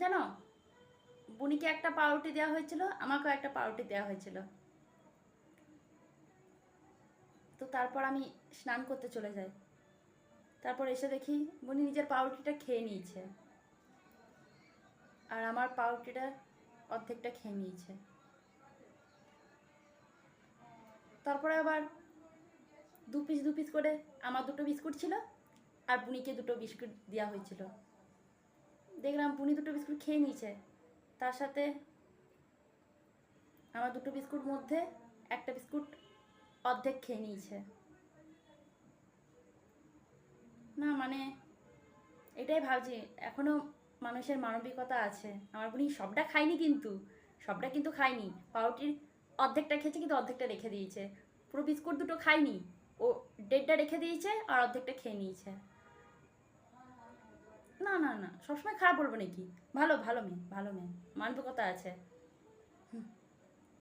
জানো, বুনিকে একটা পাউরুটি দেওয়া হয়েছিল, আমাকেও একটা পাউরুটি দেওয়া হয়েছিল। তো তারপর আমি স্নান করতে চলে যাই। তারপর এসে দেখি বুনি নিজের পাউরুটিটা খেয়ে নিয়েছে, আর আমার পাউরুটিটা অর্ধেকটা খেয়ে নিয়েছে। তারপরে আবার দু পিস করে আমার দুটো বিস্কুট ছিল, আর বুনিকে দুটো বিস্কুট দেওয়া হয়েছিল। দেখলাম বুনি দুটো বিস্কুট খেয়ে নিয়েছে, তার সাথে আমার দুটো বিস্কুট মধ্যে একটা বিস্কুট অর্ধেক খেয়ে নিয়েছে। না মানে এটাই ভাবছি, এখনো মানুষের মানবিকতা আছে। আমার বুনি সবটা খায়নি, কিন্তু সবটা কিন্তু খায়নি, পাউরুটির অর্ধেকটা খেয়েছে, কিন্তু অর্ধেকটা রেখে দিয়েছে। পুরো বিস্কুট দুটো খায়নি, ও দেড়টা রেখে দিয়েছে আর অর্ধেকটা খেয়ে নিয়েছে। না না না, সবসময় খারাপ বলবো নাকি? ভালো ভালো মেয়ে, ভালো মেয়ে, মানবিকতা আছে। হুম।